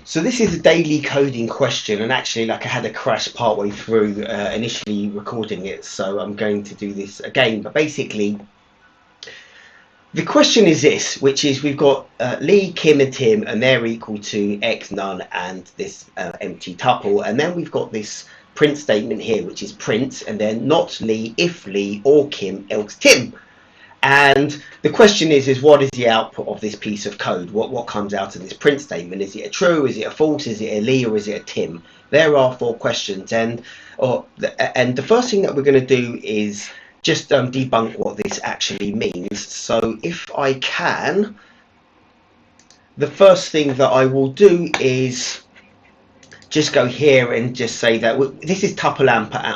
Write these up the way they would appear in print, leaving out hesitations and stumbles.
So this is a daily coding question, and actually, like, I had a crash partway through initially recording it, so I'm going to do this again. But basically, the question is this, which is we've got Lee, Kim and Tim, and they're equal to X, none, and this empty tuple. And then we've got this print statement here, which is print, and then not Lee, if Lee, or Kim, else Tim. And the question is what is the output of this piece of code? What comes out of this print statement? Is it a true? Is it a false? Is it a Lee, or is it a Tim? There are 4 questions, and the first thing that we're going to do is just debunk what this actually means. So if I can, the first thing that I will do is just go here and just say that this is tuple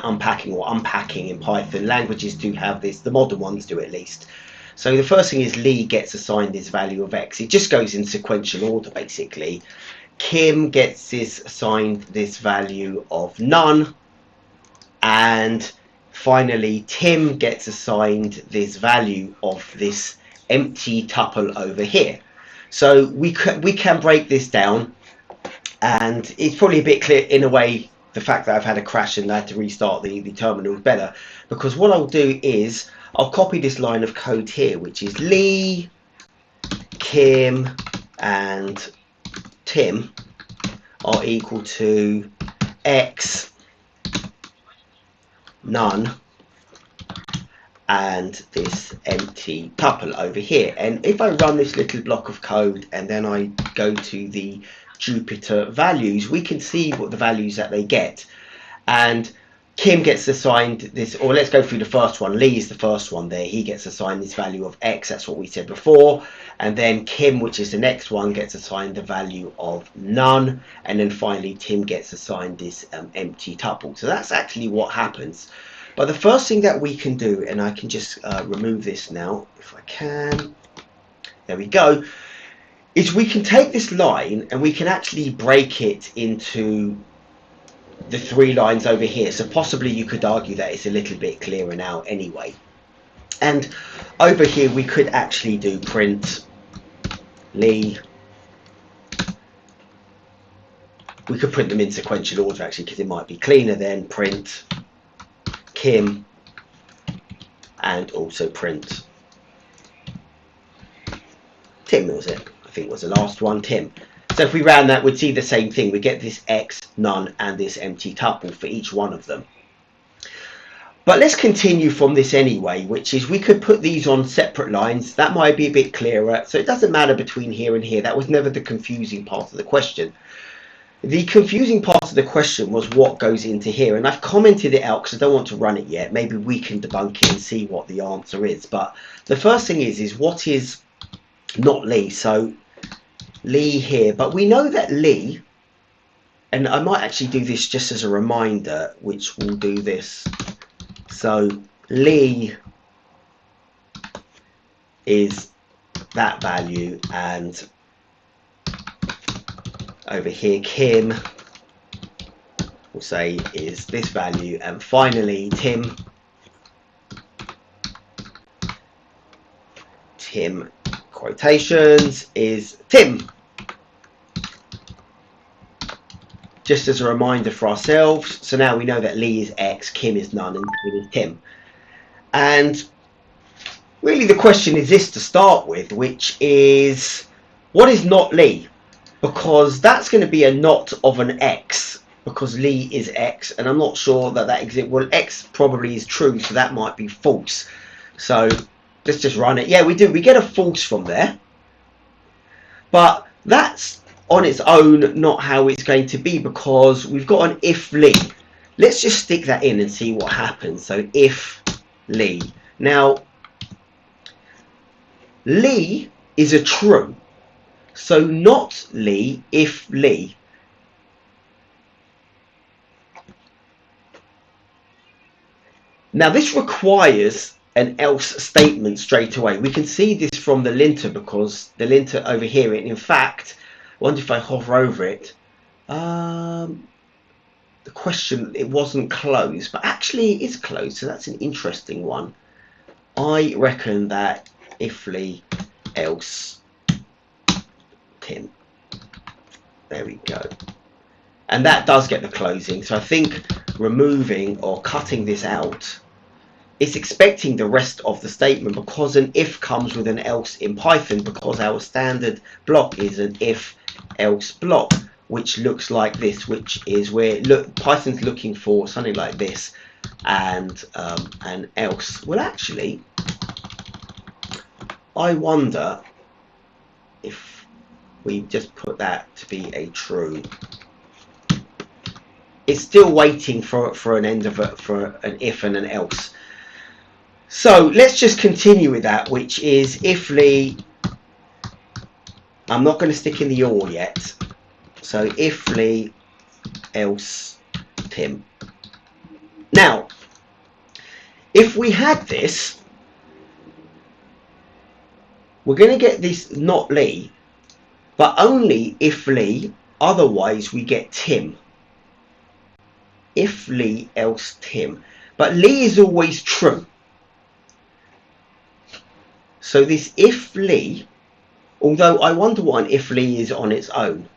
unpacking, or unpacking in Python. Languages do have this, the modern ones do at least. So the first thing is Lee gets assigned this value of X. It just goes in sequential order basically. Kim gets this assigned this value of none, and finally Tim gets assigned this value of this empty tuple over here. So we can break this down, and it's probably a bit clear in a way. The fact that I've had a crash and I had to restart the terminal is better, because what I'll do is I'll copy this line of code here, which is Lee, Kim and Tim are equal to X, none, and this empty tuple over here. And if I run this little block of code and then I go to the Jupyter values, we can see what the values that they get. And Kim gets assigned this, or let's go through the first one. Lee is the first one there. He gets assigned this value of X. That's what we said before. And then Kim, which is the next one, gets assigned the value of none. And then finally Tim gets assigned this empty tuple. So that's actually what happens. But the first thing that we can do, and I can just remove this now if I can, there we go, is we can take this line and we can actually break it into the 3 lines over here. So possibly you could argue that it's a little bit clearer now anyway. And over here we could actually do print Lee. We could print them in sequential order actually, because it might be cleaner then. Print Kim and also print Tim, was it? I think was the last one, Tim. So if we ran that, we'd see the same thing. We get this X, none, and this empty tuple for each one of them. But let's continue from this anyway, which is we could put these on separate lines. That might be a bit clearer. So it doesn't matter between here and here. That was never the confusing part of the question. The confusing part of the question was what goes into here. And I've commented it out because I don't want to run it yet. Maybe we can debunk it and see what the answer is. But the first thing is what is not Lee? So Lee here, but we know that Lee, and I might actually do this just as a reminder, which will do this. So Lee is that value, and over here Kim we'll say is this value, and finally Tim quotations is Tim. Just as a reminder for ourselves. So now we know that Lee is X, Kim is none, and Tim is Tim. And really the question is this to start with, which is what is not Lee? Because that's going to be a not of an X, because Lee is X, and I'm not sure that that exists. Well, X probably is true, so that might be false. So let's just run it. Yeah, we do. We get a false from there. But that's on its own not how it's going to be, because we've got an if Lee. Let's just stick that in and see what happens. So if Lee. Now, Lee is a true. So not Lee, if Lee. Now this requires an else statement straight away. We can see this from the linter, because the linter over here, and in fact, I wonder if I hover over it, the question, it wasn't closed, but actually it is closed, so that's an interesting one. I reckon that if Lee, else Tim. There we go. And that does get the closing. So I think removing or cutting this out, it's expecting the rest of the statement, because an if comes with an else in Python, because our standard block is an if else block, which looks like this, which is where Python's looking for something like this, and an else. Well, actually, I wonder if we just put that to be a true. It's still waiting for an end of it, for an if and an else. So let's just continue with that, which is if Lee. I'm not going to stick in the or yet. So if Lee, else Tim. Now, if we had this, we're going to get this not Lee, but only if Lee, otherwise we get Tim. If Lee, else Tim. But Lee is always true. So this if Lee, although I wonder what an if Lee is on its own.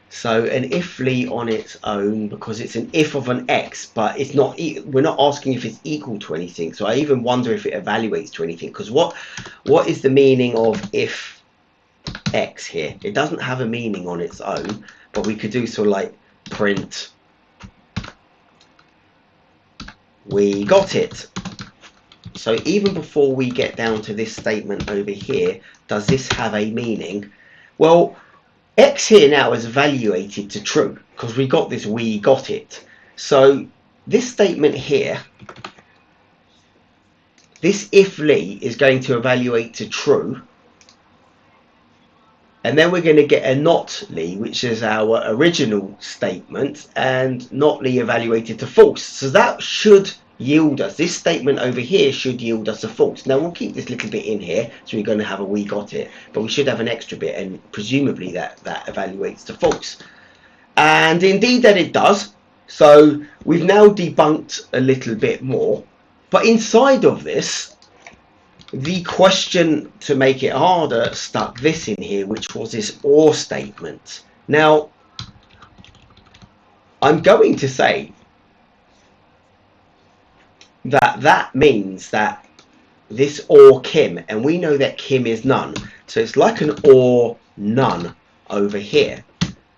So an if Lee on its own, because it's an if of an x, but it's not. We're not asking if it's equal to anything. So I even wonder if it evaluates to anything. Because what is the meaning of if x here? It doesn't have a meaning on its own, but we could do sort of like print. We got it. So even before we get down to this statement over here, does this have a meaning? Well, x here now is evaluated to true, because we got this we got it. So this statement here, this if Lee is going to evaluate to true, and then we're going to get a not Lee, which is our original statement, and not Lee evaluated to false. So that should yield us, this statement over here should yield us a false. Now we'll keep this little bit in here, so we're going to have a we got it, but we should have an extra bit, and presumably that evaluates to false. And indeed that it does. So we've now debunked a little bit more, but inside of this, the question to make it harder stuck this in here, which was this or statement. Now I'm going to say that means that this or Kim, and we know that Kim is none, so it's like an or none over here.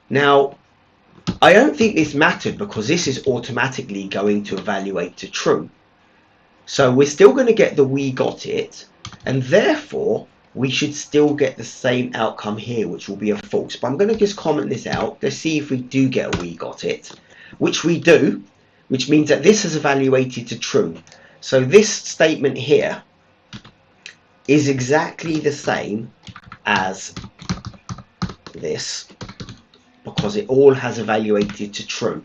Now I don't think this mattered, because this is automatically going to evaluate to true, so we're still going to get the we got it, and therefore we should still get the same outcome here, which will be a false. But I'm going to just comment this out. Let's see if we do get a we got it, which we do, which means that this is evaluated to true. So this statement here is exactly the same as this, because it all has evaluated to true.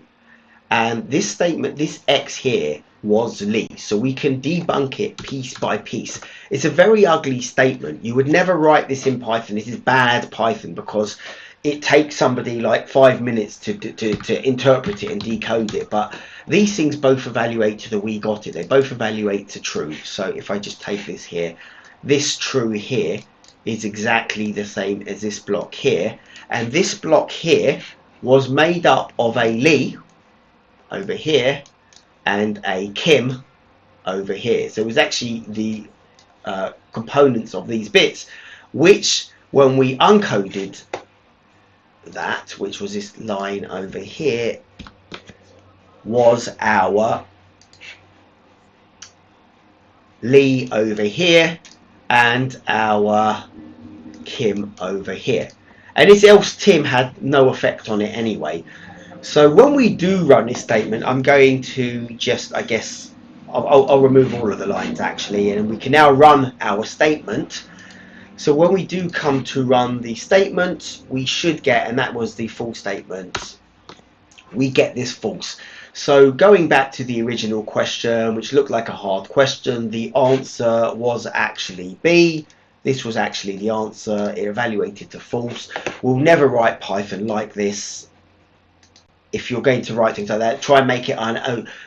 And this statement, this x here, was Lee, so we can debunk it piece by piece. It's a very ugly statement. You would never write this in Python. This is bad Python, because it takes somebody like 5 minutes to interpret it and decode it. But these things both evaluate to the we got it. They both evaluate to true. So if I just take this here, this true here is exactly the same as this block here. And this block here was made up of a Lee over here and a Kim over here. So it was actually the components of these bits, which when we uncoded that, which was this line over here, was our Lee over here and our Kim over here. And this else Tim had no effect on it anyway. So when we do run this statement, I'm going to just, I guess, I'll remove all of the lines actually, and we can now run our statement. So when we do come to run the statement, we should get, and that was the false statement, we get this false. So going back to the original question, which looked like a hard question, the answer was actually B. This was actually the answer. It evaluated to false. We'll never write Python like this. If you're going to write things like that, try and make it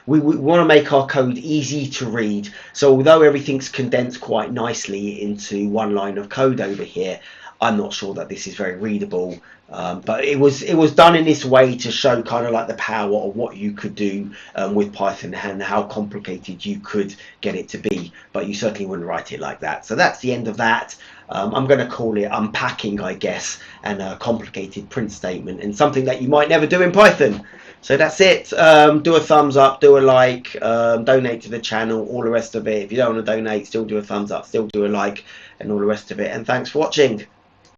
we want to make our code easy to read. So although everything's condensed quite nicely into one line of code over here, I'm not sure that this is very readable, but it was done in this way to show kind of like the power of what you could do with Python and how complicated you could get it to be. But you certainly wouldn't write it like that. So that's the end of that. I'm going to call it unpacking, I guess, and a complicated print statement, and something that you might never do in Python. So that's it. Do a thumbs up, do a like, donate to the channel, all the rest of it. If you don't want to donate, still do a thumbs up, still do a like, and all the rest of it. And thanks for watching.